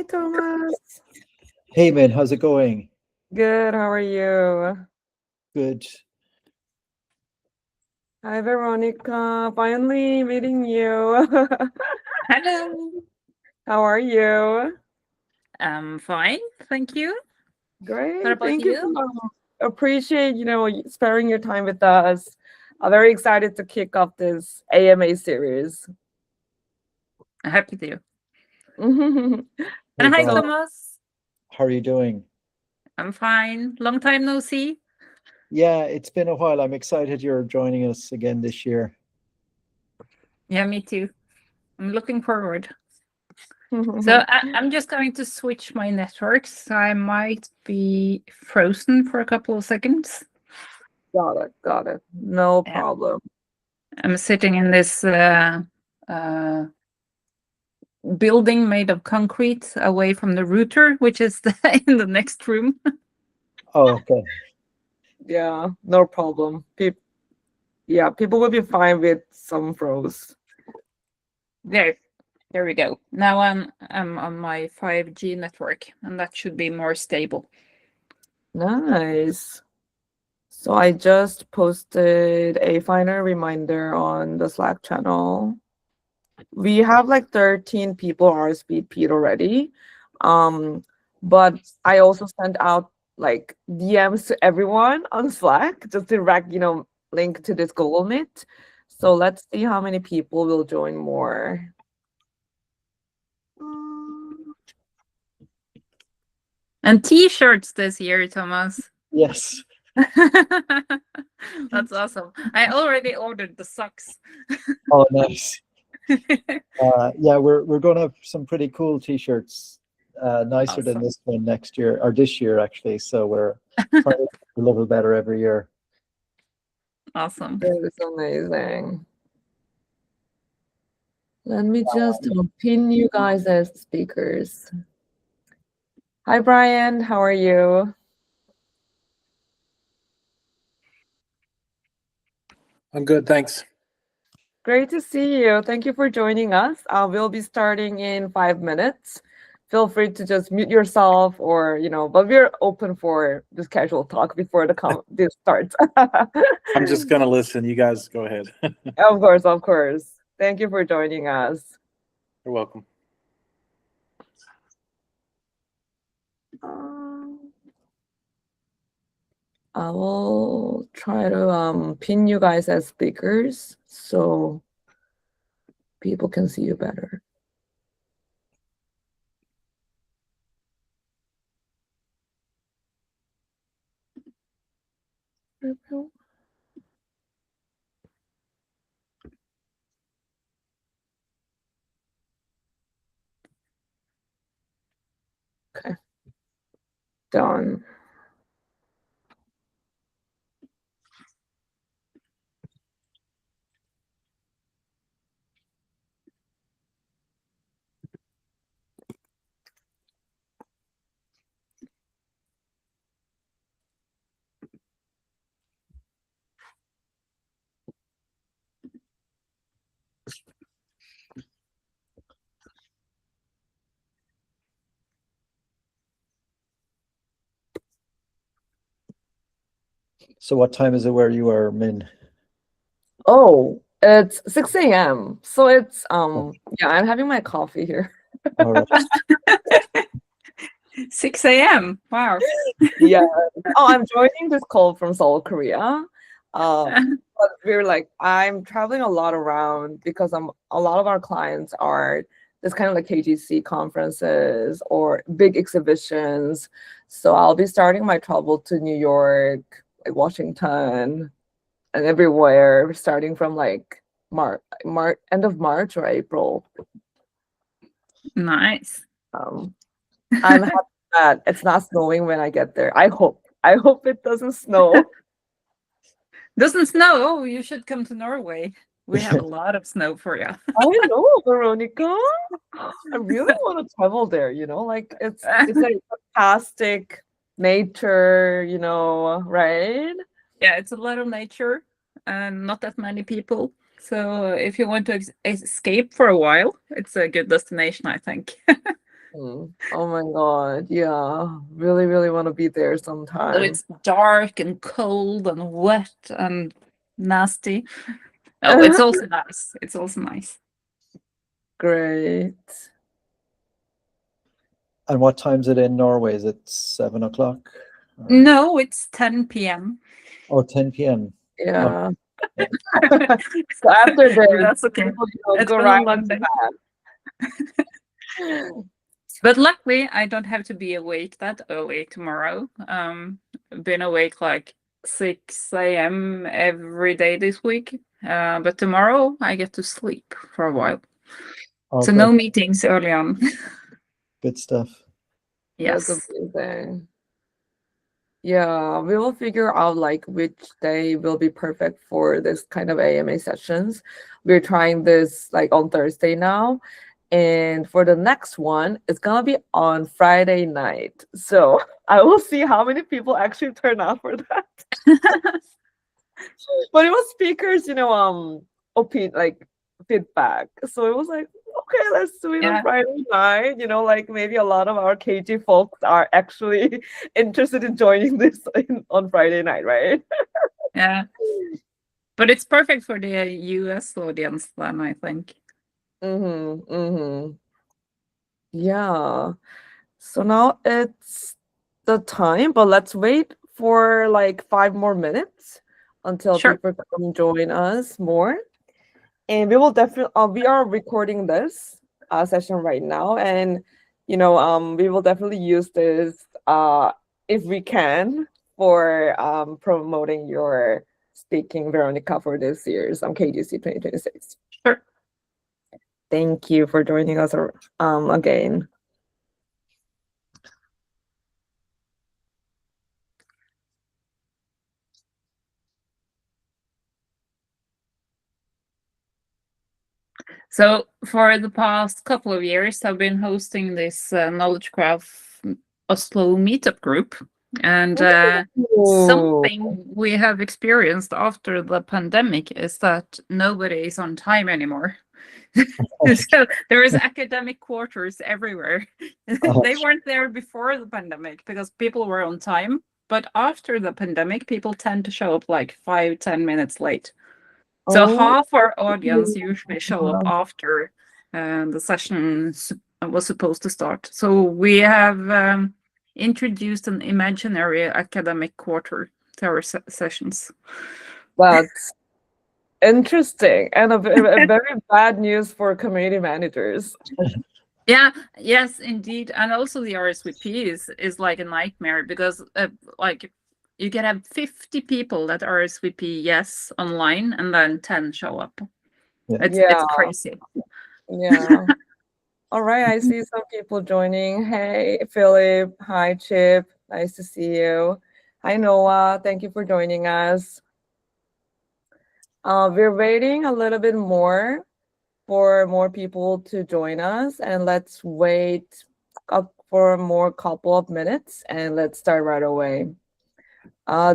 Hi, Thomas. Hey man, how's it going? Good. How are you? Good. Hi, Veronika. Finally meeting you. Hello. How are you? I'm fine, thank you. Great. What about Thank you you? so much. Appreciate, sparing your time with us. I'm very excited to kick off this AMA series. Happy to. So, Hey And hi, Brian, Thomas. how are you doing? I'm fine. Long time no see. Yeah, it's been a while. I'm excited you're joining us again this year. Yeah, me too. I'm looking forward. So I'm just going to switch my networks. I might be frozen for a couple of seconds. got it. No Yeah. problem. I'm sitting in this building made of concrete away from the router, which is in the next room. Oh, okay. Yeah, no problem. People will be fine with some froze. There we go. Now I'm on my 5G network, and that should be more stable. Nice. So I just posted a final reminder on the Slack channel. We have like 13 people RSVP'd already. But I also sent out like DMs to everyone on Slack, just direct, link to this Google Meet. So let's see how many people will join more. And t-shirts this year, Thomas. Yes. That's awesome. I already ordered the socks. Oh, nice. Yeah, we're going to have some pretty cool t-shirts, nicer than Awesome. this one next year, or this year actually. So we're trying to do a little better every year. Awesome. That is amazing. Let me just pin you guys as speakers. Hi, Brian. How are you? I'm good, thanks. Great to see you. Thank you for joining us. We'll be starting in 5 minutes. Feel free to just mute yourself or, but we're open for this casual talk before this starts. I'm just going to listen. You guys go ahead. Of course. Thank you for joining us. You're welcome. I will try to pin you guys as speakers so people can see you better. Okay. Done. So what time is it where you are, Min? Oh, it's 6 a.m. So it's I'm having my coffee here. All right. 6 a.m. Wow. Yeah. Oh, I'm joining this call from Seoul, Korea. But we're like, I'm traveling a lot around because a lot of our clients are this kind of like KGC conferences or big exhibitions. So I'll be starting my travel to New York, like Washington, and everywhere, starting from like end of March or April. Nice. I'm happy that it's not snowing when I get there. I hope it doesn't snow. Doesn't snow. Oh, you should come to Norway. We have a lot of snow for you. I know, Veronika. I really want to travel there, like it's like fantastic nature, right? Yeah, it's a lot of nature and not that many people. So if you want to escape for a while, it's a good destination, I think. Oh my God. Yeah. Really, really want to be there So sometime. it's dark and cold and wet and nasty. Oh, it's also nice. It's also nice. Great. And what time's it in Norway? Is it 7 o'clock? No, it's 10 p.m. Oh, 10 p.m. Yeah. Yeah. So after this, That's okay. people, It's go been a right long into day. that. But luckily, I don't have to be awake that early tomorrow. Been awake like 6 a.m. every day this week. But tomorrow I get to sleep for a while. Oh, So good. no meetings early on. Good stuff. Yes. That's amazing. Yeah, we will figure out like which day will be perfect for this kind of AMA sessions. We're trying this like on Thursday now. And for the next one, it's gonna be on Friday night. So I will see how many people actually turn out for that. But it was speakers, like feedback. So it was like, okay, let's do it on Yeah. Friday night. Like maybe a lot of our KG folks are actually interested in joining this on Friday night, right? Yeah. But it's perfect for the US audience then, I think. Yeah. So now it's the time, but let's wait for like 5 more minutes until Sure. people come join us more. And we will definitely we are recording this session right now, and we will definitely use this if we can for promoting your speaking, Veronika, for this year's KGC 2026. Sure. Thank you for joining us again. So for the past couple of years, I've been hosting this Knowledge Graph Oslo meetup group. And something we have experienced after the pandemic is that nobody is on time anymore. So there is academic quarters everywhere. They weren't there before the pandemic because people were on time. But after the pandemic, people tend to show up like 5-10 minutes late. So half our audience usually show up after the session was supposed to start. So we have introduced an imaginary academic quarter to our sessions. That's interesting, and a very bad news for community managers. Yeah, yes, indeed. And also the RSVP is like a nightmare because like you can have 50 people that RSVP yes online and then 10 show up. Yeah. It's crazy. Yeah. All right, I see some people joining. Hey, Philip. Hi, Chip. Nice to see you. Hi, Noah. Thank you for joining us. We're waiting a little bit more for more people to join us, and let's wait for more couple of minutes, and let's start right away.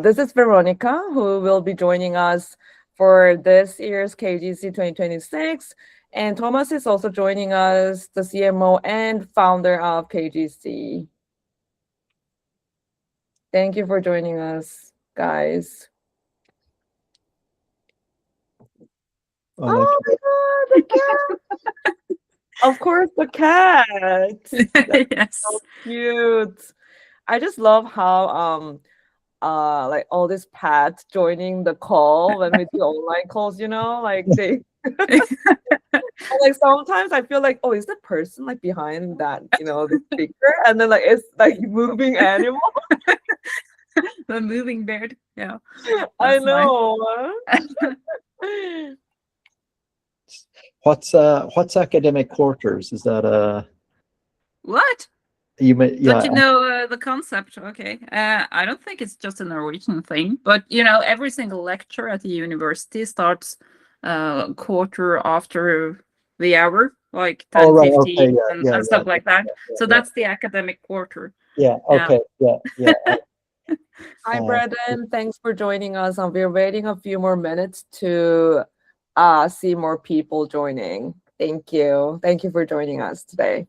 This is Veronika, who will be joining us for this year's KGC 2026. And Thomas is also joining us, the CMO and founder of KGC. Thank you for joining us, guys. Oh my God, the cat! Of course, the cat. Yes. So cute. I just love how like all these pets joining the call when we do online calls, like they like sometimes I feel like, oh, is the person like behind that, the speaker? And then like it's like moving animal. The moving bird. Yeah. I know. What's academic quarters? Is that What? yeah. Don't you know the concept? Okay. I don't think it's just a Norwegian thing, but every single lecture at the university starts quarter after the hour, like 10, Oh, right. 15 Okay. and stuff like that. So that's the academic quarter. Yeah. Okay. Yeah. Hi, Braden. Thanks for joining us. We're waiting a few more minutes to see more people joining. Thank you. Thank you for joining us today.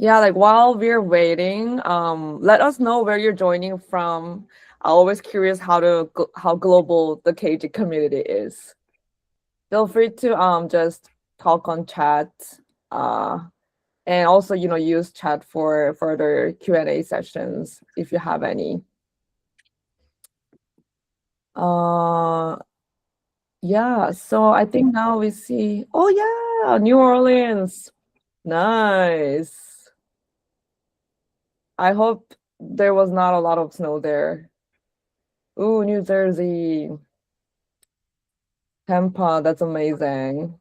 Yeah, like while we're waiting, let us know where you're joining from. I'm always curious how global the KG community is. Feel free to just talk on chat, and also use chat for further Q&A sessions if you have any. Yeah, so I think now we see. Oh yeah, New Orleans. Nice. I hope there was not a lot of snow there. Ooh, New Jersey. Tampa, that's amazing.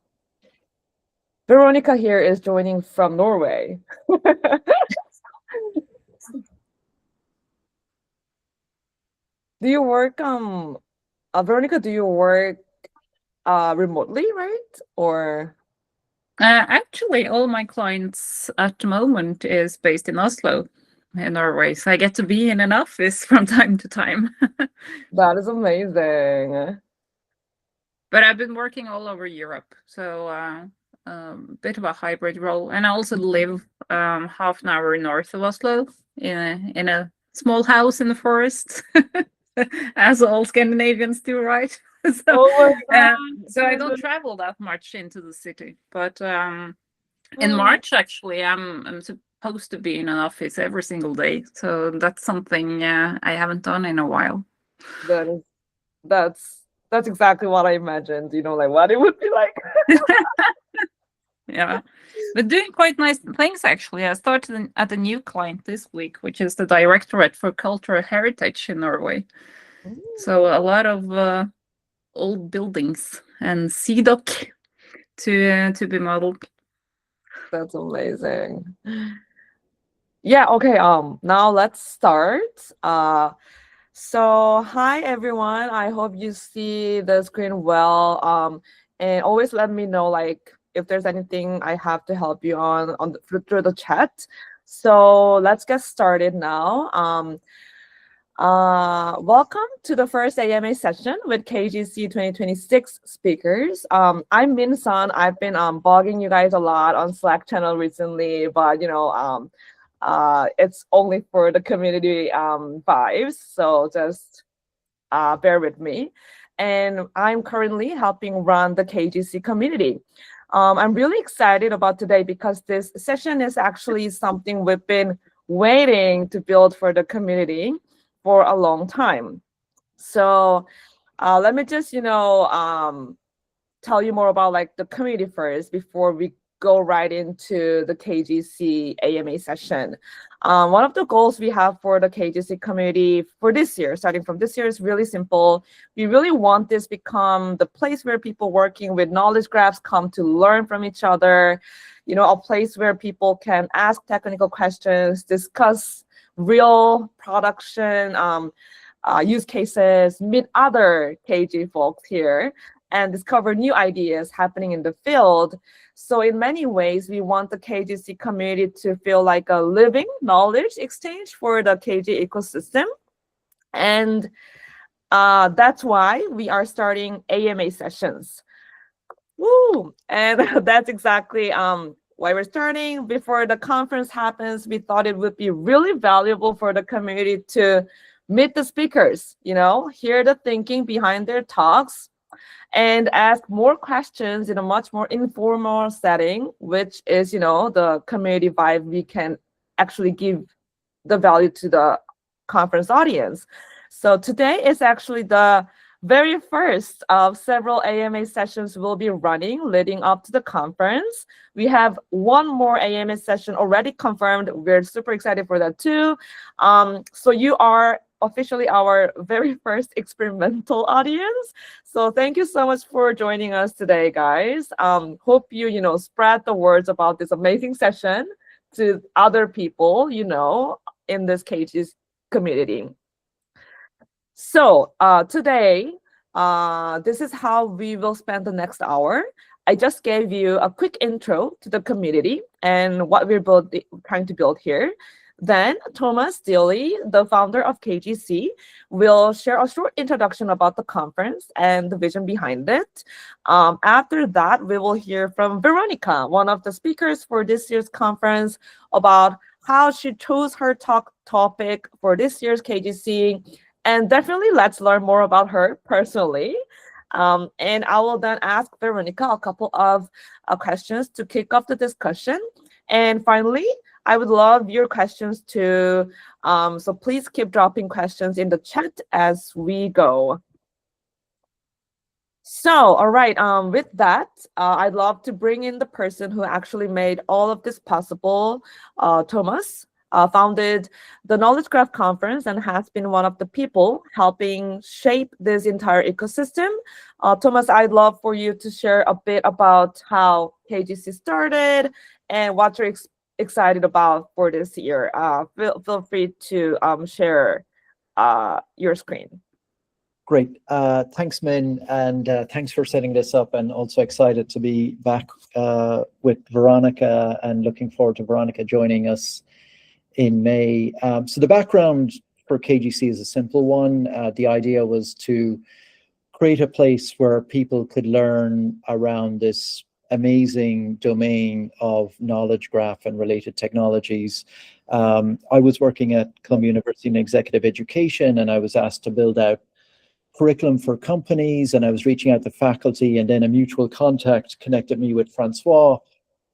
Veronika here is joining from Norway. Do you work, Veronika, do you work remotely, right? Or Actually, all my clients at the moment is based in Oslo, in Norway. So I get to be in an office from time to time. that is amazing. But I've been working all over Europe, so bit of a hybrid role. And I also live half an hour north of Oslo in a small house in the forest, as all Scandinavians do, right? So, Oh my so I God. don't travel that much into the city. But in March, actually, I'm supposed to be in an office every single day. So that's something I haven't done in a while. That is that's exactly what I imagined, like what it would be like. Yeah, but doing quite nice things actually. I started at a new client this week, which is the Directorate for Cultural Heritage in Norway. So a lot of old buildings and CDOC to be modeled. That's amazing. Yeah, okay, now let's start. So hi everyone. I hope you see the screen well. And always let me know like if there's anything I have to help you on through the chat. So let's get started now. Welcome to the first AMA session with KGC 2026 speakers. I'm Min Sun. I've been bugging you guys a lot on Slack channel recently, but it's only for the community vibes, so just bear with me. And I'm currently helping run the KGC community. I'm really excited about today because this session is actually something we've been waiting to build for the community for a long time. So let me just, tell you more about like the community first before we go right into the KGC AMA session. One of the goals we have for the KGC community for this year, starting from this year, is really simple. We really want this become the place where people working with knowledge graphs come to learn from each other, a place where people can ask technical questions, discuss real production use cases, meet other KG folks here, and discover new ideas happening in the field. So in many ways, we want the KGC community to feel like a living knowledge exchange for the KG ecosystem. And that's why we are starting AMA sessions. Woo! And that's exactly why we're starting. Before the conference happens, we thought it would be really valuable for the community to meet the speakers, hear the thinking behind their talks, and ask more questions in a much more informal setting, which is, the community vibe we can actually give the value to the conference audience. So today is actually the very first of several AMA sessions we'll be running leading up to the conference. We have one more AMA session already confirmed. We're super excited for that too. So you are officially our very first experimental audience. So thank you so much for joining us today, guys. Hope you, spread the words about this amazing session to other people, in this KG's community. So today, this is how we will spend the next hour. I just gave you a quick intro to the community and what we're trying to build here. Then Thomas Deely, the founder of KGC, will share a short introduction about the conference and the vision behind it. After that, we will hear from Veronika, one of the speakers for this year's conference, about how she chose her topic for this year's KGC. And definitely let's learn more about her personally. And I will then ask Veronika a couple of questions to kick off the discussion. And finally, I would love your questions too. So please keep dropping questions in the chat as we go. So, all right, with that, I'd love to bring in the person who actually made all of this possible. Thomas founded the Knowledge Graph Conference and has been one of the people helping shape this entire ecosystem. Thomas, I'd love for you to share a bit about how KGC started and what you're excited about for this year. Feel free to share your screen. Great. Thanks, Min, and thanks for setting this up, and also excited to be back with Veronika and looking forward to Veronika joining us in May. So the background for KGC is a simple one. The idea was to create a place where people could learn around this amazing domain of knowledge graph and related technologies. I was working at Columbia University in executive education, and I was asked to build out curriculum for companies, and I was reaching out to faculty, and then a mutual contact connected me with Francois,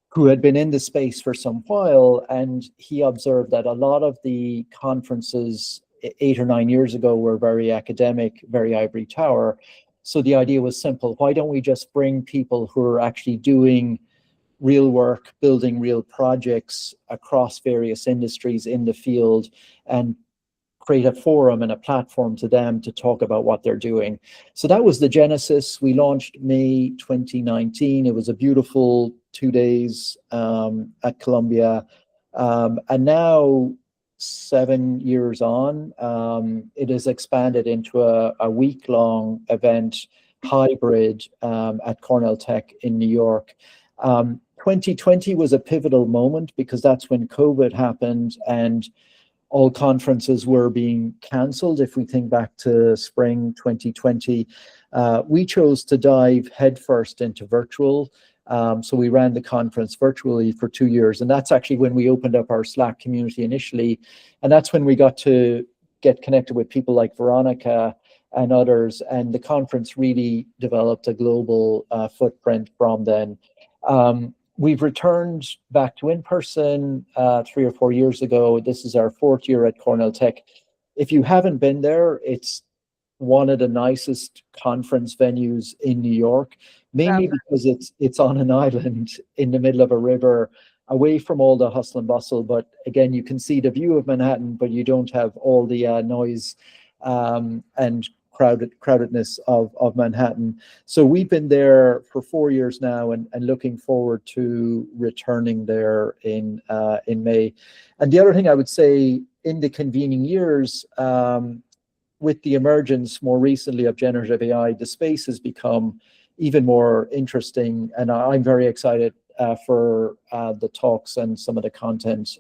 who had been in the space for some while, and he observed that a lot of the conferences 8 or 9 years ago were very academic, very ivory tower. So the idea was simple. Why don't we just bring people who are actually doing real work, building real projects across various industries in the field, and create a forum and a platform to them to talk about what they're doing. So that was the genesis. We launched May 2019. It was a beautiful 2 days at Columbia. And now, 7 years on, it has expanded into a week-long event, hybrid, at Cornell Tech in New York. 2020 was a pivotal moment because that's when COVID happened and all conferences were being cancelled. If we think back to spring 2020, we chose to dive headfirst into virtual. So we ran the conference virtually for 2 years. And that's actually when we opened up our Slack community initially. And that's when we got to get connected with people like Veronika and others. And the conference really developed a global footprint from then. We've returned back to in-person 3 or 4 years ago. This is our 4th year at Cornell Tech. If you haven't been there, it's one of the nicest conference venues in New York, mainly because it's on an island in the middle of a river, away from all the hustle and bustle. But again, you can see the view of Manhattan, but you don't have all the noise and crowdedness of Manhattan. So we've been there for 4 years now, and looking forward to returning there in May. And the other thing I would say, in the convening years, with the emergence more recently of generative AI, the space has become even more interesting, and I'm very excited for the talks and some of the content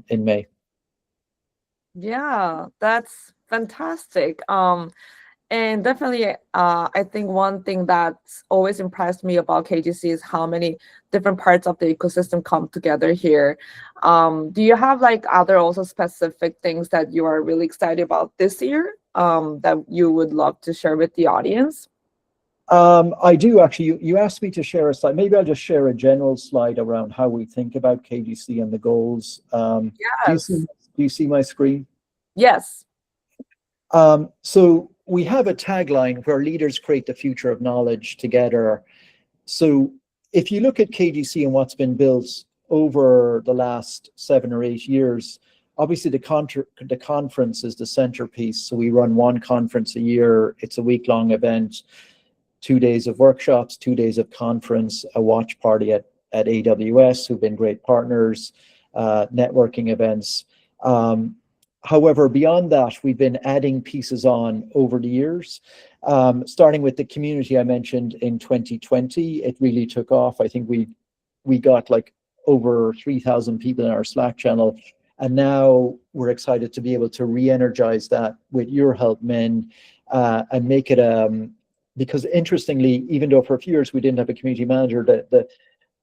in May. Yeah, that's fantastic. And definitely, I think one thing that's always impressed me about KGC is how many different parts of the ecosystem come together here. Do you have like other also specific things that you are really excited about this year that you would love to share with the audience? I do actually. You asked me to share a slide. Maybe I'll just share a general slide around how we think about KGC and the goals. Yes. Do you see my screen? Yes. So we have a tagline where leaders create the future of knowledge together. So if you look at KGC and what's been built over the last 7 or 8 years, obviously the conference is the centerpiece. So we run one conference a year. It's a week-long event, 2 days of workshops, 2 days of conference, a watch party at AWS, who've been great partners, networking events. However, beyond that, we've been adding pieces on over the years, starting with the community I mentioned in 2020. It really took off. I think we got like over 3,000 people in our Slack channel. And now we're excited to be able to re-energize that with your help, Min, and make it because interestingly, even though for a few years we didn't have a community manager,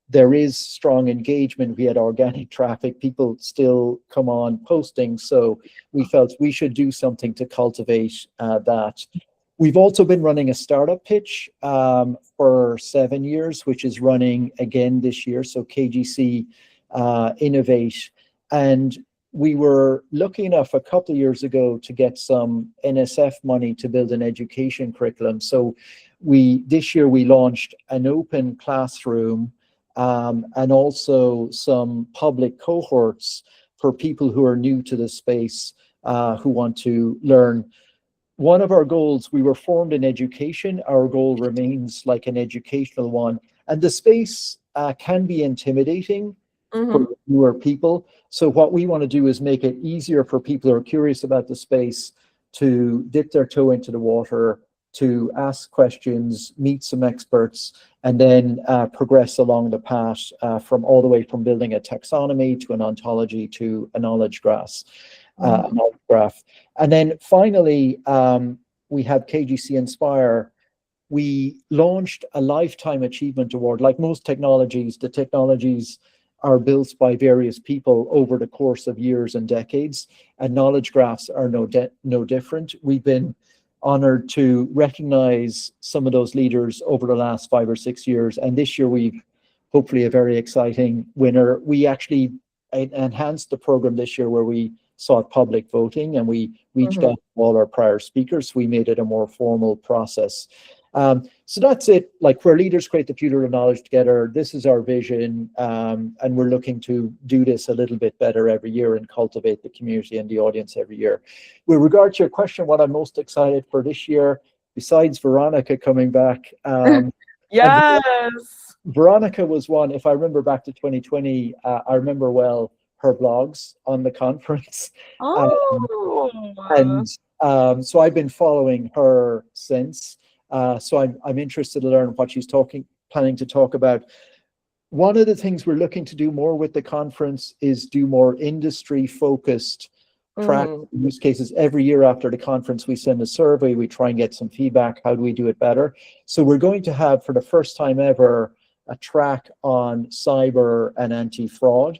there is strong engagement. We had organic traffic. People still come on posting. So we felt we should do something to cultivate that. We've also been running a startup pitch for 7 years, which is running again this year. So KGC Innovate. And we were lucky enough a couple of years ago to get some NSF money to build an education curriculum. So this year we launched an open classroom and also some public cohorts for people who are new to the space who want to learn. One of our goals, we were formed in education. Our goal remains like an educational one. And the space can be intimidating for newer people. So what we want to do is make it easier for people who are curious about the space to dip their toe into the water, to ask questions, meet some experts, and then progress along the path from all the way from building a taxonomy to an ontology to a knowledge graph. And then finally, we have KGC Inspire. We launched a Lifetime Achievement Award. Like most technologies, the technologies are built by various people over the course of years and decades, and knowledge graphs are no different. We've been honored to recognize some of those leaders over the last 5 or 6 years, and this year we've hopefully a very exciting winner. We actually enhanced the program this year where we sought public voting, and we reached out to all our prior speakers. We made it a more formal process. So that's it. Like, where leaders create the future of knowledge together, this is our vision, and we're looking to do this a little bit better every year and cultivate the community and the audience every year. With regard to your question, what I'm most excited for this year, besides Veronika coming back, yes, Veronika was one. If I remember back to 2020, I remember well her blogs on the conference. So I've been following her since. So I'm interested to learn what she's planning to talk about. One of the things we're looking to do more with the conference is do more industry-focused practice use cases. Every year after the conference, we send a survey, we try and get some feedback. How do we do it better? So we're going to have, for the first time ever, a track on cyber and anti-fraud.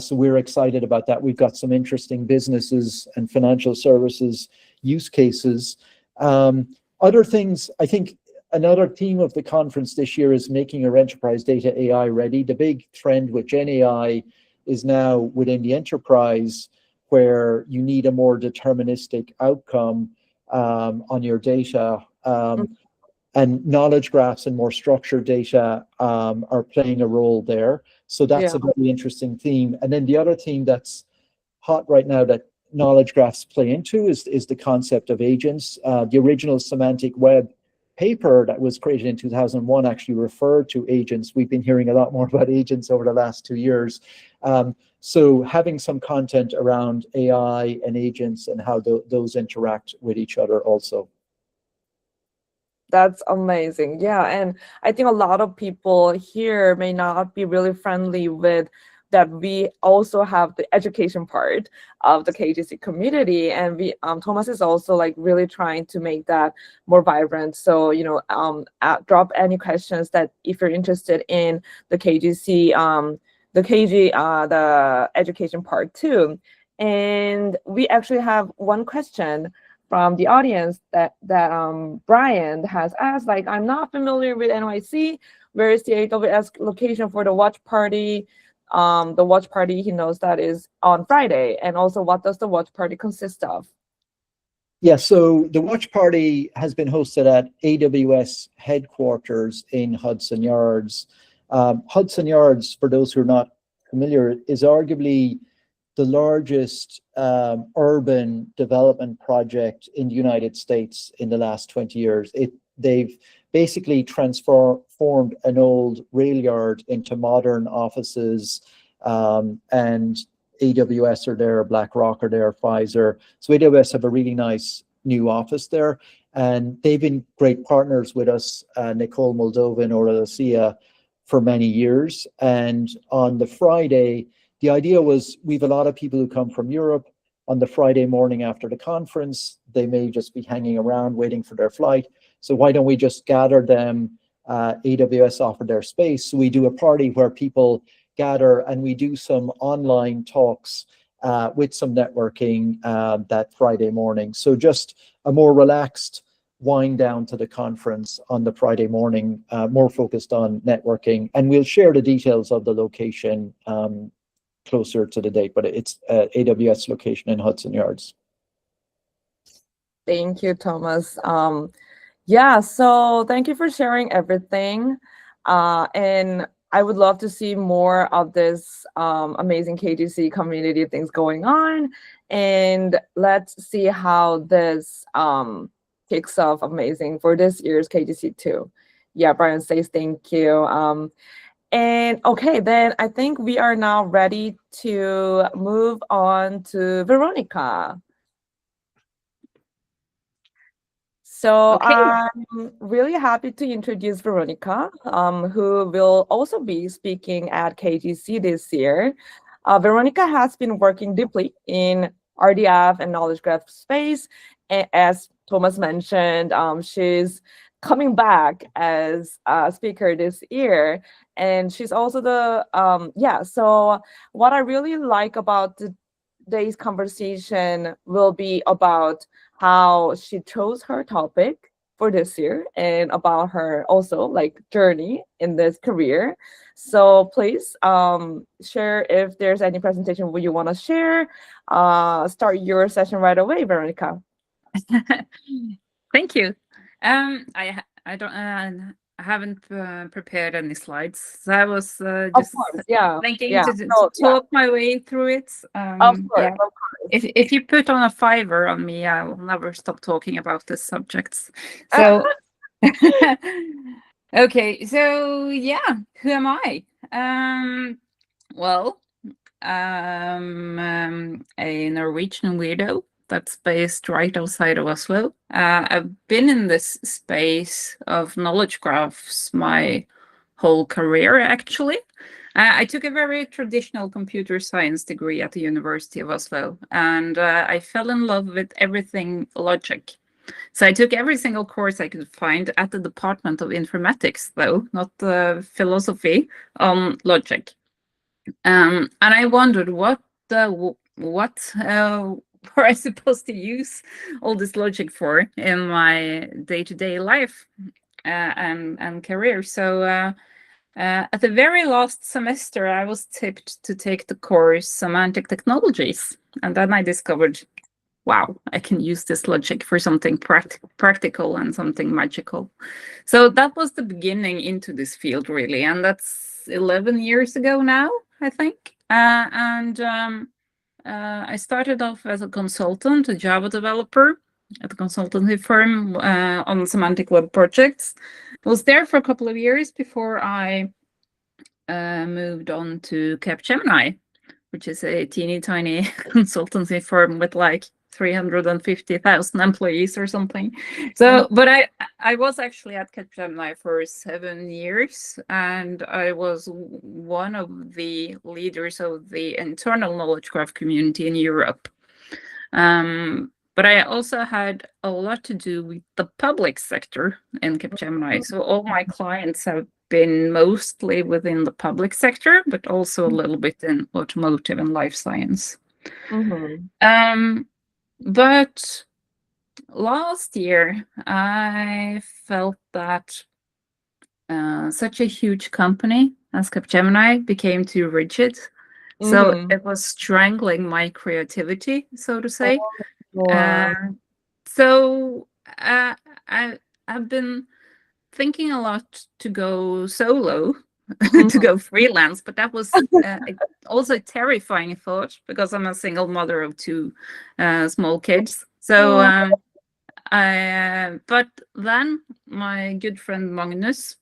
So we're excited about that. We've got some interesting businesses and financial services use cases. Other things, I think another theme of the conference this year is making our enterprise data AI ready. The big trend with Gen AI is now within the enterprise, where you need a more deterministic outcome on your data. And knowledge graphs and more structured data are playing a role there. So that's a very interesting theme. And then the other theme that's hot right now that knowledge graphs play into is the concept of agents. The original semantic web paper that was created in 2001 actually referred to agents. We've been hearing a lot more about agents over the last 2 years. So having some content around AI and agents and how those interact with each other also. That's amazing. Yeah, and I think a lot of people here may not be really friendly with that. We also have the education part of the KGC community, and we Thomas is also like really trying to make that more vibrant. So drop any questions that if you're interested in the KGC, the education part too. And we actually have one question from the audience that Brian has asked, like, I'm not familiar with NYC. Where is the AWS location for the watch party? The watch party, he knows that is on Friday. And also, what does the watch party consist of? Yeah, so the watch party has been hosted at AWS headquarters in Hudson Yards. Hudson Yards, for those who are not familiar, is arguably the largest urban development project in the United States in the last 20 years. They've basically transformed an old rail yard into modern offices, and AWS are there, BlackRock are there, Pfizer. So AWS have a really nice new office there, and they've been great partners with us, Nicole Moldova and Aura Lucia, for many years. And on the Friday, the idea was we have a lot of people who come from Europe on the Friday morning after the conference. They may just be hanging around waiting for their flight. So why don't we just gather them? AWS offered their space. So we do a party where people gather and we do some online talks with some networking that Friday morning. So just a more relaxed wind down to the conference on the Friday morning, more focused on networking. And we'll share the details of the location closer to the date, but it's AWS location in Hudson Yards. Thank you, Thomas. Yeah, so thank you for sharing everything. And I would love to see more of this amazing KGC community things going on. And let's see how this kicks off amazing for this year's KGC too. Yeah, Brian says thank you. And okay, then I think we are now ready to move on to Veronika. So Okay. I'm really happy to introduce Veronika, who will also be speaking at KGC this year. Veronika has been working deeply in RDF and knowledge graph space. As Thomas mentioned, she's coming back as a speaker this year. And she's also the, so what I really like about today's conversation will be about how she chose her topic for this year and about her also like journey in this career. So please share if there's any presentation you want to share. Start your session right away, Veronika. Thank you. I haven't prepared any slides, so I was just thinking to talk my way through it. Of course, yeah. of course. If you put on a fiver on me, I will never stop talking about these subjects. So, okay, so yeah, who am I? Well, I'm a Norwegian weirdo that's based right outside of Oslo. I've been in this space of knowledge graphs my whole career, actually. I took a very traditional computer science degree at the University of Oslo, and I fell in love with everything logic. So I took every single course I could find at the Department of Informatics, though, not philosophy, on logic. And I wondered what were I supposed to use all this logic for in my day-to-day life and career. So at the very last semester, I was tipped to take the course Semantic Technologies. And then I discovered, wow, I can use this logic for something practical and something magical. So that was the beginning into this field, really. And that's 11 years ago now, I think. I started off as a consultant, a Java developer at a consultancy firm on semantic web projects. I was there for a couple of years before I moved on to Capgemini, which is a teeny tiny consultancy firm with like 350,000 employees or something. So, but I was actually at Capgemini for 7 years, and I was one of the leaders of the internal knowledge graph community in Europe. But I also had a lot to do with the public sector in Capgemini. So all my clients have been mostly within the public sector, but also a little bit in automotive and life science. But last year, I felt that such a huge company as Capgemini became too rigid. So it was strangling my creativity, so to say. So I've been thinking a lot to go solo, to go freelance, but that was also a terrifying thought because I'm a single mother of 2 small kids. So, but then my good friend Magnus,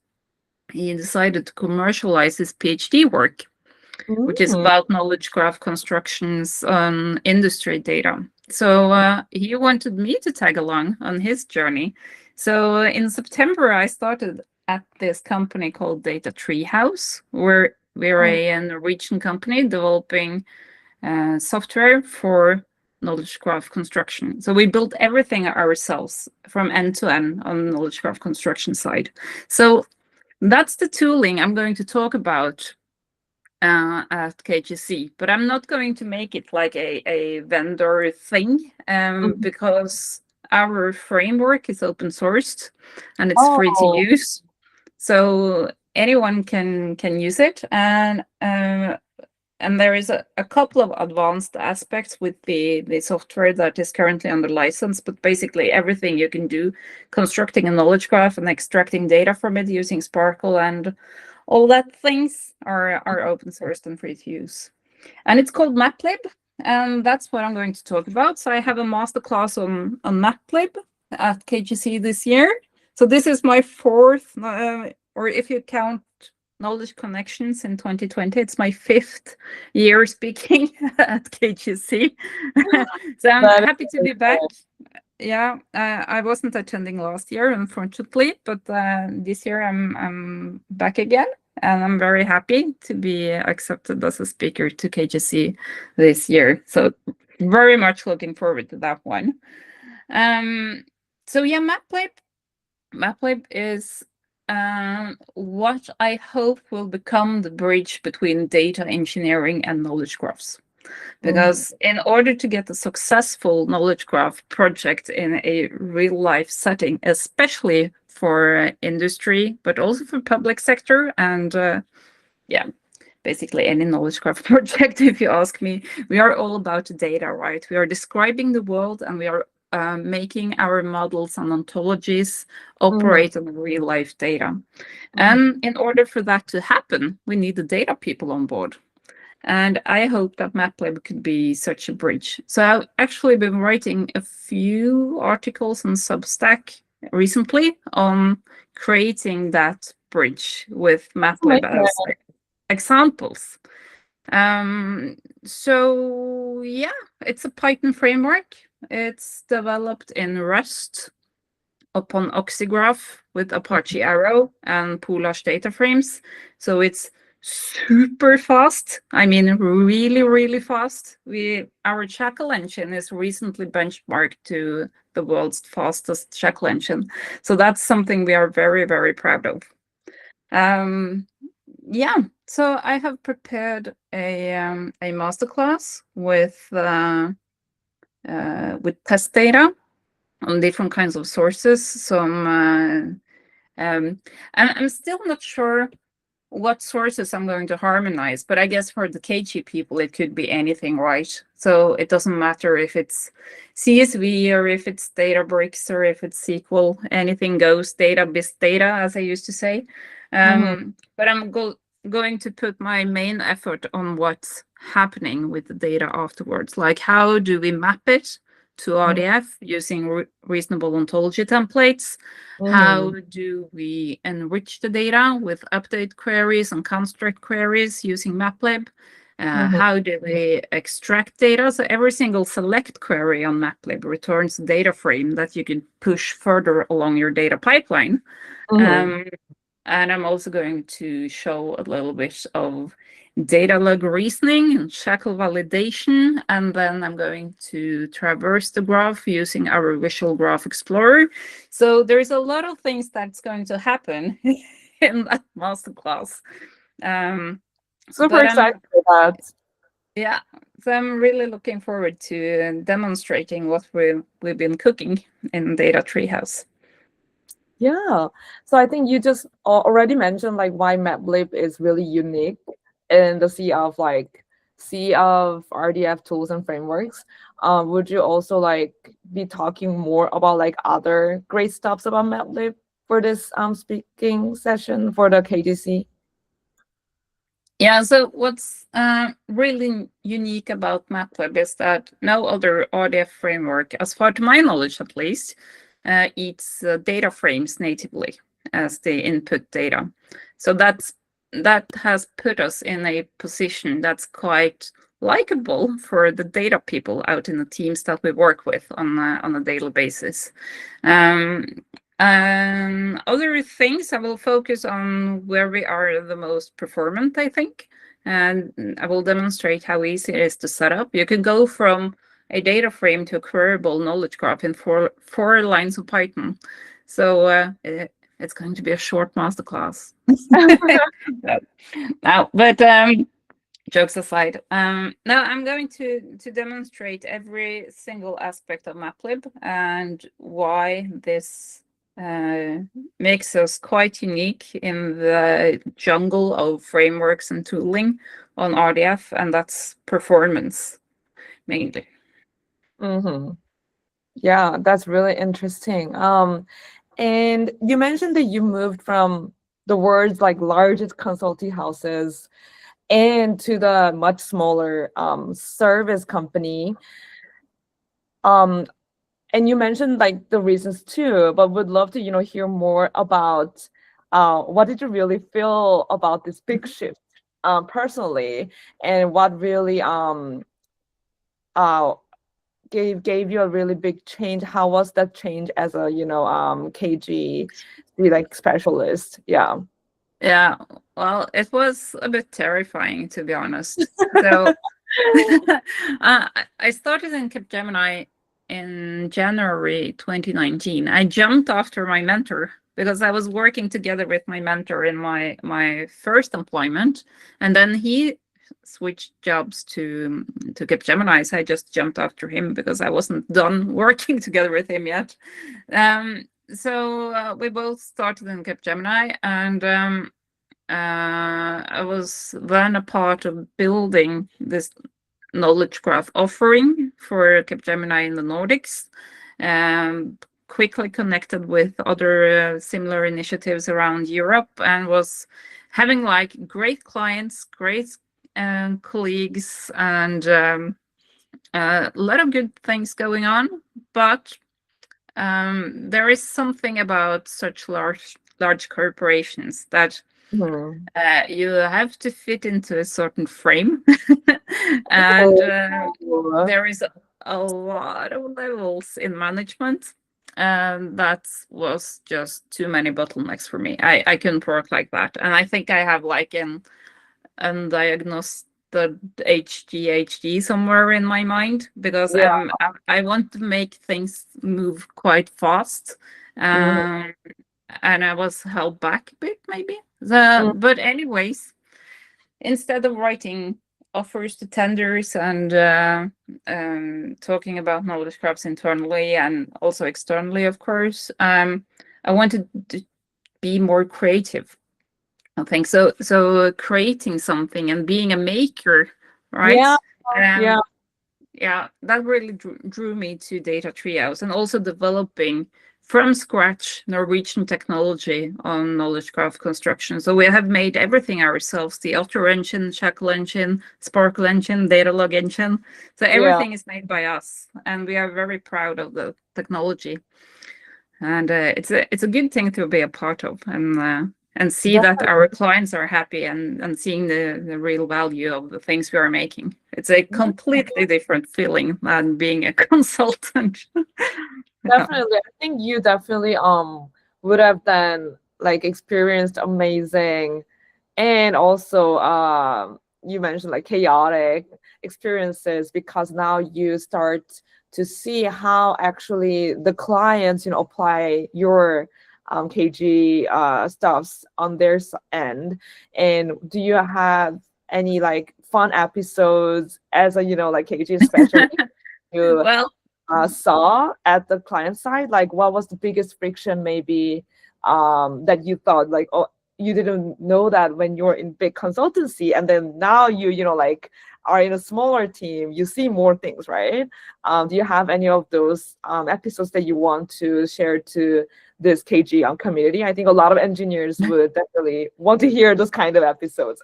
he decided to commercialize his PhD work, which is about knowledge graph constructions on industry data. So he wanted me to tag along on his journey. So in September, I started at this company called Data Treehouse, where We're a Norwegian company developing software for knowledge graph construction. So we built everything ourselves from end to end on the knowledge graph construction side. So that's the tooling I'm going to talk about at KGC, but I'm not going to make it like a vendor thing because our framework is open sourced and it's free to use. So anyone can use it, and there is a couple of advanced aspects with the software that is currently under license, but basically everything you can do, constructing a knowledge graph and extracting data from it using Sparkle and all that things are open sourced and free to use. And it's called MapLib, and that's what I'm going to talk about. So I have a masterclass on MapLib at KGC this year. So this is my fourth, or if you count Knowledge Connections in 2020, it's my 5th year speaking at KGC. So I'm happy to be back. Yeah, I wasn't attending last year, unfortunately, but this year I'm back again, and I'm very happy to be accepted as a speaker to KGC this year. So very much looking forward to that one. So yeah, MapLib is what I hope will become the bridge between data engineering and knowledge graphs. Because in order to get a successful knowledge graph project in a real life setting, especially for industry, but also for public sector and basically any knowledge graph project, if you ask me, we are all about data, right? We are describing the world and we are making our models and ontologies operate on real life data. And in order for that to happen, we need the data people on board. And I hope that MapLib could be such a bridge. So I've actually been writing a few articles on Substack recently on creating that bridge with MapLib as examples. So yeah, it's a Python framework. It's developed in Rust upon Oxygraph with Apache Arrow and Polash data frames. So it's super fast. I mean, really, really fast. Our Shackle engine is recently benchmarked to the world's fastest Shackle engine. So that's something we are very, very proud of. Yeah, so I have prepared a masterclass with test data on different kinds of sources. I'm still not sure what sources I'm going to harmonize, but I guess for the KG people, it could be anything, right? So it doesn't matter if it's CSV or if it's Databricks or if it's SQL, anything goes, database data, as I used to say. But I'm going to put my main effort on what's happening with the data afterwards. Like, how do we map it to RDF using reasonable ontology templates? How do we enrich the data with update queries and construct queries using MapLib? How do we extract data? So every single select query on MapLib returns a data frame that you can push further along your data pipeline. And I'm also going to show a little bit of data log reasoning and shackle validation. And then I'm going to traverse the graph using our Visual Graph Explorer. So there's a lot of things that's going to happen in that masterclass. Super excited for that. Yeah, so I'm really looking forward to demonstrating what we've been cooking in Data Treehouse. Yeah, so I think you just already mentioned like why MapLib is really unique in the sea of RDF tools and frameworks. Would you also like be talking more about like other great stuffs about MapLib for this speaking session for the KGC? Yeah, so what's really unique about MapLib is that no other RDF framework, as far to my knowledge at least, eats data frames natively as the input data. So that has put us in a position that's quite likable for the data people out in the teams that we work with on a daily basis. Other things, I will focus on where we are the most performant, I think. And I will demonstrate how easy it is to set up. You can go from a data frame to a queryable knowledge graph in four lines of Python. So it's going to be a short masterclaz. Now, but jokes aside, now I'm going to demonstrate every single aspect of MapLib and why this makes us quite unique in the jungle of frameworks and tooling on RDF, and that's performance mainly. Mm-hmm. Yeah, that's really interesting. And you mentioned that you moved from the words like largest consulting houses and to the much smaller service company. And you mentioned like the reasons too, but would love to, hear more about what did you really feel about this big shift personally, and what really uh gave you a really big change. How was that change as a, KG like specialist? Yeah. Yeah, well, it was a bit terrifying, to be honest. So I started in Capgemini in January 2019. I jumped after my mentor because I was working together with my mentor in my first employment, and then he switched jobs to Capgemini. So I just jumped after him because I wasn't done working together with him yet. So we both started in Capgemini, and I was then a part of building this knowledge graph offering for Capgemini in the Nordics. Quickly connected with other similar initiatives around Europe, and was having like great clients, great colleagues, and a lot of good things going on. But there is something about such large corporations that you have to fit into a certain frame, and there is a lot of levels in management, and that was just too many bottlenecks for me. I couldn't work like that, and I think I have like an undiagnosed HDHD somewhere in my mind, because I want to make things move quite fast, and I was held back a bit maybe. But anyways, instead of writing offers to tenders and talking about knowledge graphs internally and also externally, of course, I wanted to be more creative. I think so. So creating something and being a maker, right? Yeah, that really drew me to Data Treehouse, and also developing from scratch Norwegian technology on knowledge graph construction. So we have made everything ourselves: the Otter engine, Shackle engine, Sparkle engine, Datalog engine. So everything is made by us, and we are very proud of the technology. And it's a good thing to be a part of, and see that our clients are happy, and seeing the real value of the things we are making. It's a completely different feeling than being a consultant. Definitely. I think you definitely would have then like experienced amazing, and also you mentioned like chaotic experiences, because now you start to see how actually the clients, apply your KG stuffs on their end. And do you have any like fun episodes as a, like KG specialist you Well, saw at the client side? Like, what was the biggest friction maybe that you thought like, oh, you didn't know that when you're in big consultancy, and then now you like are in a smaller team, you see more things, right? Do you have any of those episodes that you want to share to this KG community? I think a lot of engineers would definitely want to hear those kind of episodes.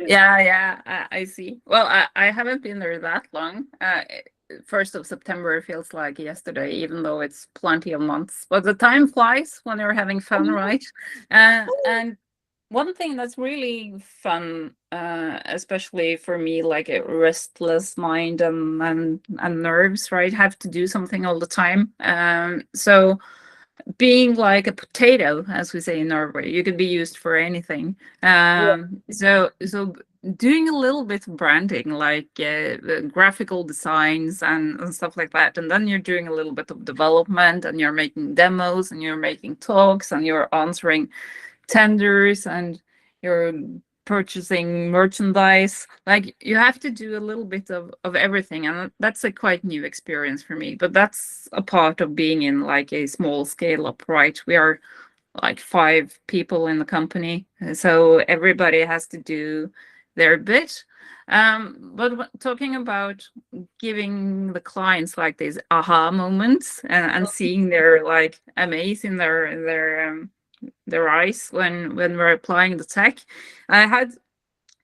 yeah, I see. Well, I haven't been there that long. 1st of September feels like yesterday, even though it's plenty of months. But the time flies when you're having fun, right? And one thing that's really fun, especially for me, like a restless mind and nerves, right? Have to do something all the time. So being like a potato, as we say in Norway. You could be used for anything. So doing a little bit of branding, like graphical designs and stuff like that, and then you're doing a little bit of development, and you're making demos, and you're making talks, and you're answering tenders, and you're purchasing merchandise. Like, you have to do a little bit of everything, and that's a quite new experience for me. But that's a part of being in like a small scale up, right? We are like 5 people in the company, so everybody has to do their bit. But talking about giving the clients like these aha moments, and seeing their like amaze in their eyes when we're applying the tech. I had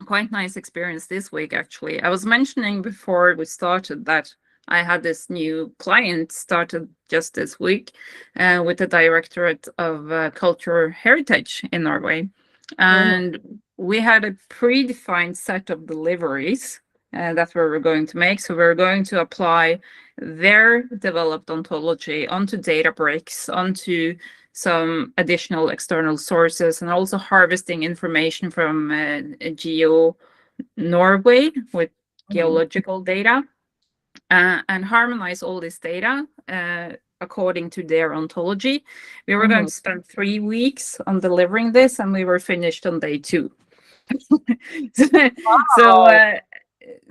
quite nice experience this week, actually. I was mentioning before we started that I had this new client started just this week with the Directorate of Cultural Heritage in Norway. And we had a predefined set of deliveries that we were going to make. So we were going to apply their developed ontology onto Databricks, onto some additional external sources, and also harvesting information from Geo Norway with geological data, and harmonize all this data according to their ontology. We were going to spend 3 weeks on delivering this, and we were finished on day 2.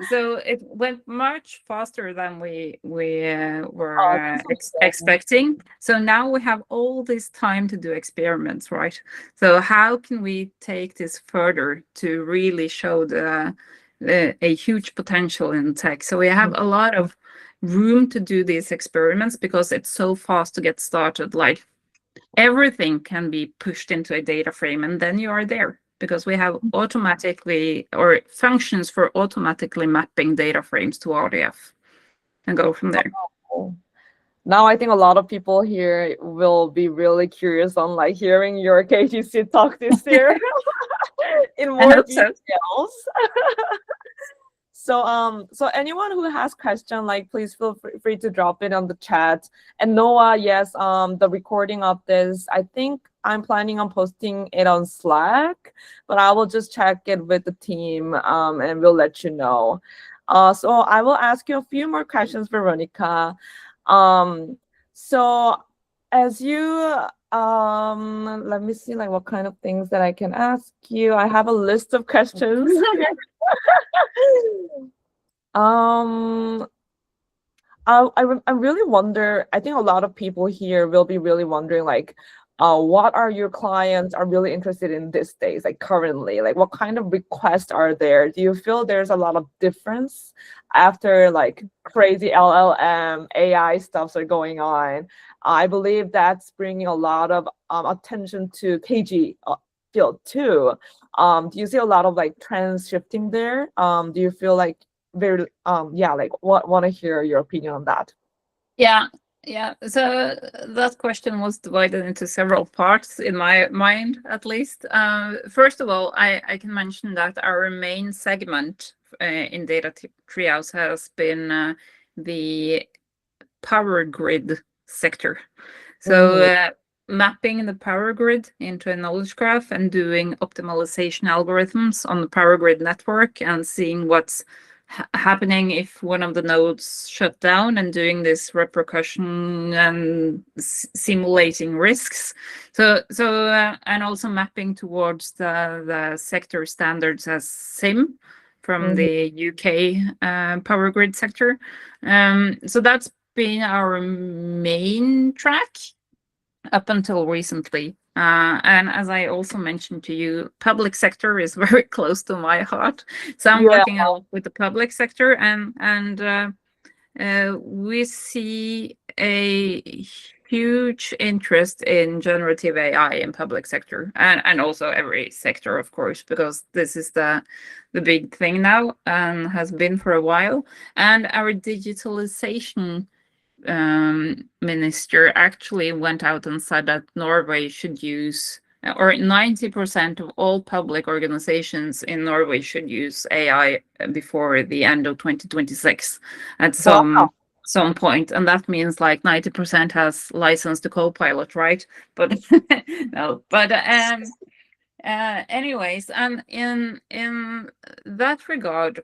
So it went much faster than we were expecting. So now we have all this time to do experiments, right? So how can we take this further to really show a huge potential in tech? So we have a lot of room to do these experiments because it's so fast to get started. Like, everything can be pushed into a data frame, and then you are there, because we have automatically, or functions for automatically mapping data frames to RDF, and go from there. Now I think a lot of people here will be really curious on like hearing your KGC talk this year in more details. So anyone who has question, like, please feel free to drop it on the chat. And Noah, yes, the recording of this, I think I'm planning on posting it on Slack, but I will just check it with the team, and we'll let you know. So I will ask you a few more questions, Veronika. So as you, let me see, like, what kind of things that I can ask you. I have a list of questions. I really wonder, I think a lot of people here will be really wondering, like, what are your clients are really interested in these days, like currently? Like, what kind of requests are there? Do you feel there's a lot of difference after like crazy LLM, AI stuffs are going on? I believe that's bringing a lot of attention to KG field too. Do you see a lot of like trends shifting there? Do you feel like very like want to hear your opinion on that? Yeah. So that question was divided into several parts in my mind, at least. First of all, I can mention that our main segment in Data Treehouse has been the power grid sector. So mapping the power grid into a knowledge graph and doing optimization algorithms on the power grid network, and seeing what's happening if one of the nodes shut down, and doing this repercussion and simulating risks. So and also mapping towards the sector standards as SIM from the UK power grid sector. So that's been our main track up until recently. And as I also mentioned to you, public sector is very close to my heart. So I'm working a lot with the public sector, and we see a huge interest in generative AI in public sector, and also every sector, of course, because this is the big thing now, and has been for a while. And our digitalization minister actually went out and said that Norway should use, or 90% of all public organizations in Norway should use AI before the end of 2026. And some some point, and that means like 90% has license to Copilot, right? But no, but anyways, and in that regard,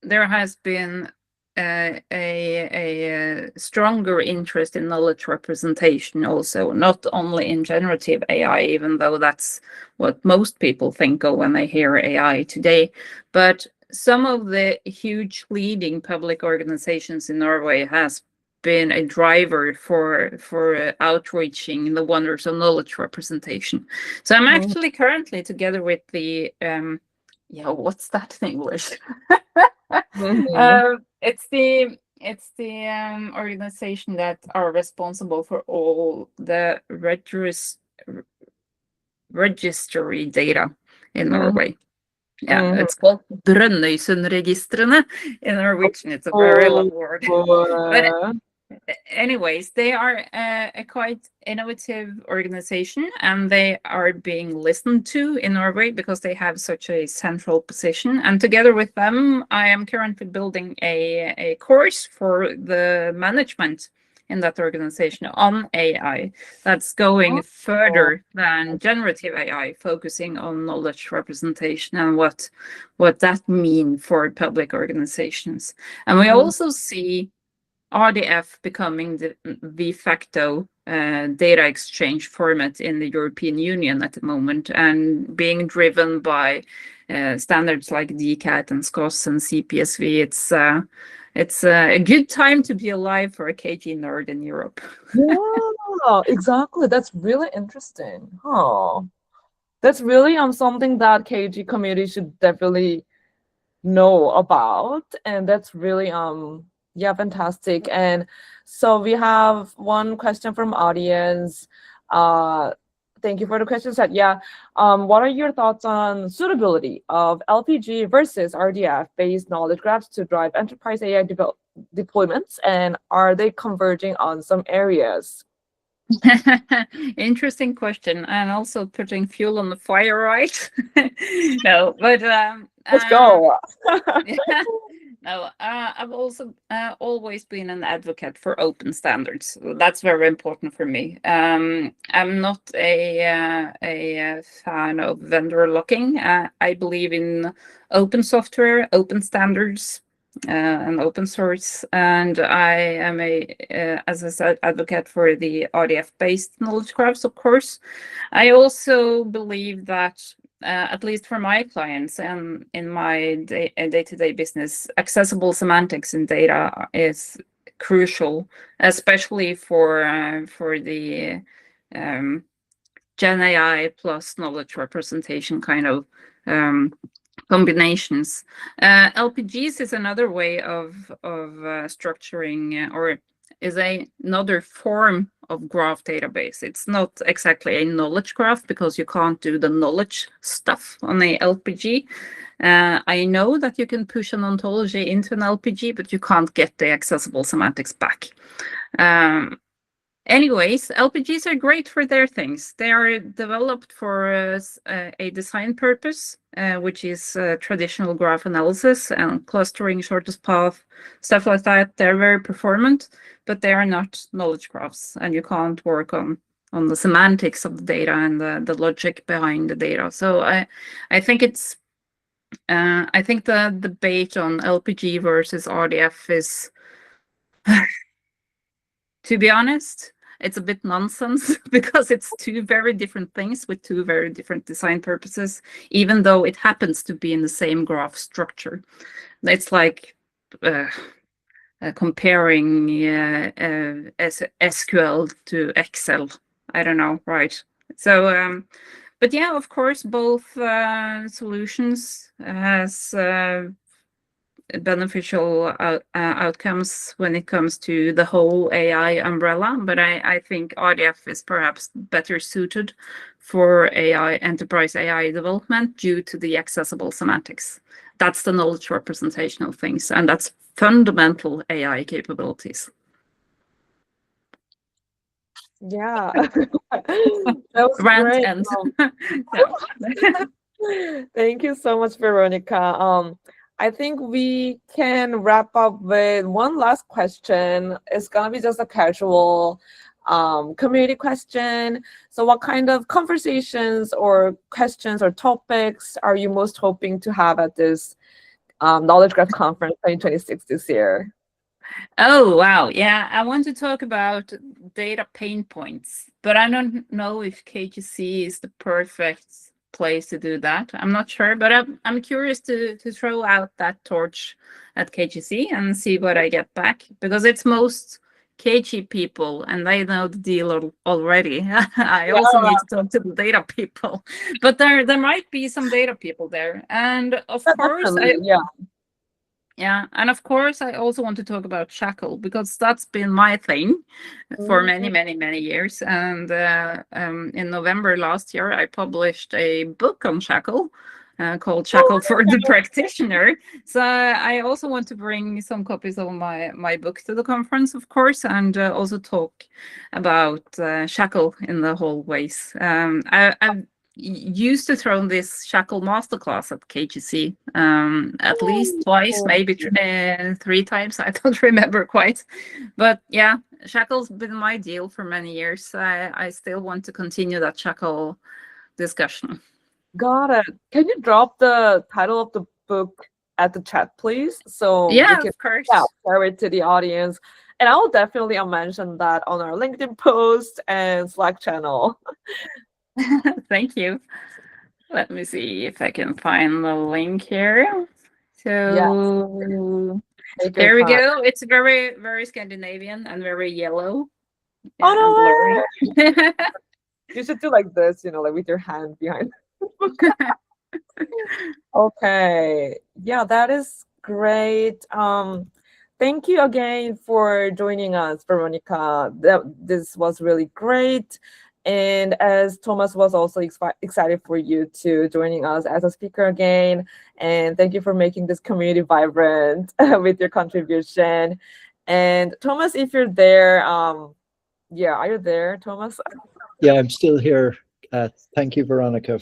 there has been a stronger interest in knowledge representation also, not only in generative AI, even though that's what most people think of when they hear AI today, but some of the huge leading public organizations in Norway has been a driver for outreaching the wonders of knowledge representation. So I'm actually currently together with the what's that in English? It's the organization that are responsible for all the registry data in Norway. Yeah, it's called Brønnøysundregistrene in Norwegian. It's a very long word. But anyways, they are a quite innovative organization, and they are being listened to in Norway because they have such a central position. And together with them, I am currently building a course for the management in that organization on AI that's going further than generative AI, focusing on knowledge representation and what that means for public organizations. And we also see RDF becoming the de facto data exchange format in the European Union at the moment, and being driven by standards like DCAT and SCOS and CPSV. It's a good time to be alive for a KG nerd in Europe. Yeah, exactly. That's really interesting. Oh, that's really something that KG community should definitely know about, and that's really yeah, fantastic. And so we have one question from audience. Thank you for the question set. Yeah, what are your thoughts on suitability of LPG versus RDF based knowledge graphs to drive enterprise AI deployments, and are they converging on some areas? Interesting question, and also putting fuel on the fire, right? No, but Let's go. No, I've also always been an advocate for open standards. That's very important for me. I'm not a fan of vendor locking. I believe in open software, open standards, and open source. And I am as I said, advocate for the RDF-based knowledge graphs, of course. I also believe that at least for my clients and in my day-to-day business, accessible semantics in data is crucial, especially for the Gen AI plus knowledge representation kind of combinations. LPGs is another way of structuring or is another form of graph database. It's not exactly a knowledge graph because you can't do the knowledge stuff on a LPG. I know that you can push an ontology into an LPG, but you can't get the accessible semantics back. Anyways, LPGs are great for their things. They are developed for a design purpose, which is traditional graph analysis and clustering, shortest path, stuff like that. They're very performant, but they are not knowledge graphs, and you can't work on the semantics of the data and the logic behind the data. So I think it's I think the debate on LPG versus RDF is, to be honest, it's a bit nonsense because it's two very different things with two very different design purposes, even though it happens to be in the same graph structure. It's like comparing SQL to Excel. I don't know, right? So, but yeah, of course, both solutions has beneficial outcomes when it comes to the whole AI umbrella, but I think RDF is perhaps better suited for enterprise AI development due to the accessible semantics. That's the knowledge representational things, and that's fundamental AI capabilities. Yeah, that was great. And Thank you so much, Veronika. I think we can wrap up with one last question. It's gonna be just a casual community question. So what kind of conversations or questions or topics are you most hoping to have at this Knowledge Graph Conference 2026 this year? Oh, wow. Yeah, I want to talk about data pain points, but I don't know if KGC is the perfect place to do that. I'm not sure, but I'm curious to throw out that torch at KGC and see what I get back, because it's most KG people and they know the deal already. I also need to talk to the data people, but there might be some data people there. And of course, yeah, and of course, I also want to talk about Shackle, because that's been my thing for many, many, many years. And in November last year, I published a book on Shackle called Shackle for the Practitioner. So I also want to bring some copies of my book to the conference, of course, and also talk about Shackle in the whole ways. I've used to throw this Shackle masterclass at KGC at least twice, maybe 3 times. I don't remember quite, but yeah, Shackle's been my deal for many years. I still want to continue that Shackle discussion. Got it. Can you drop the title of the book at the chat, please? So yeah, we can of course. share it to the audience. And I will definitely mention that on our LinkedIn post and Slack channel. Thank you. Let me see if I can find the link here. So there we go. It's very, very Scandinavian and very yellow. Oh, no. You should do like this, like with your hand behind. Okay. Yeah, that is great. Thank you again for joining us, Veronika. This was really great. And as Thomas was also excited for you to joining us as a speaker again. And thank you for making this community vibrant with your contribution. And Thomas, if you're there, yeah, are you there, Thomas? Yeah, I'm still here. Thank you, Veronika,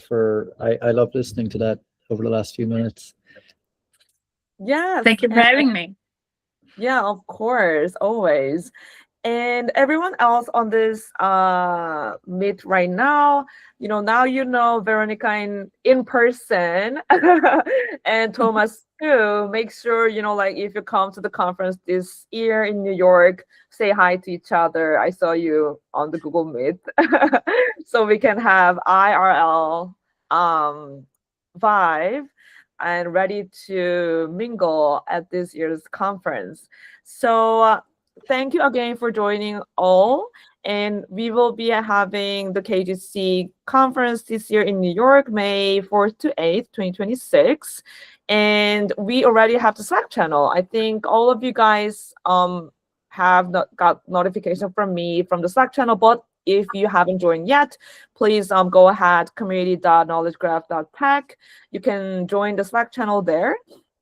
I love listening to that over the last few minutes. Yes. Thank you for having me. Yeah, of course, always. And everyone else on this meet right now, now Veronika in person and Thomas too. Make sure, like if you come to the conference this year in New York, say hi to each other. I saw you on the Google Meet. So we can have IRL vibe and ready to mingle at this year's conference. So thank you again for joining all. And we will be having the KGC conference this year in New York, May 4th to 8th, 2026. And we already have the Slack channel. I think all of you guys have got notification from me from the Slack channel, but if you haven't joined yet, please go ahead, community.knowledgegraph.tech. You can join the Slack channel there.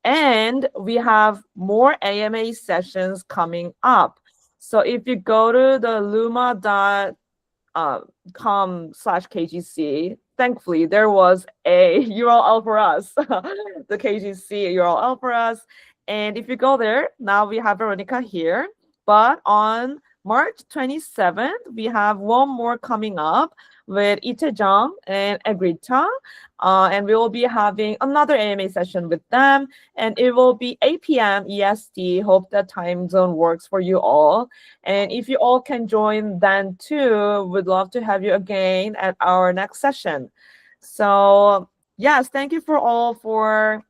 And we have more AMA sessions coming up. So if you go to the luma.com/KGC, thankfully there was a URL for us, the KGC URL for us. And if you go there, now we have Veronika here. But on March 27th, we have one more coming up with Itaejang and Agrita. And we will be having another AMA session with them. And it will be 8 p.m. EST. Hope that time zone works for you all. And if you all can join then too, we'd love to have you again at our next session. So yes, thank you for all for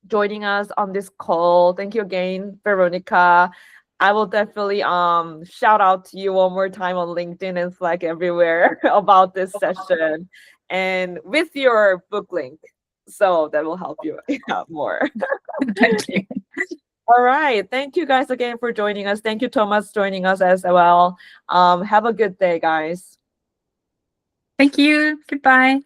joining us on this call. Thank you again, Veronika. I will definitely shout out to you one more time on LinkedIn and Slack everywhere about this session and with your book link. So that will help you out more. Thank you. All right. Thank you guys again for joining us. Thank you, Thomas, joining us as well. Have a good day, guys. Thank you. Goodbye.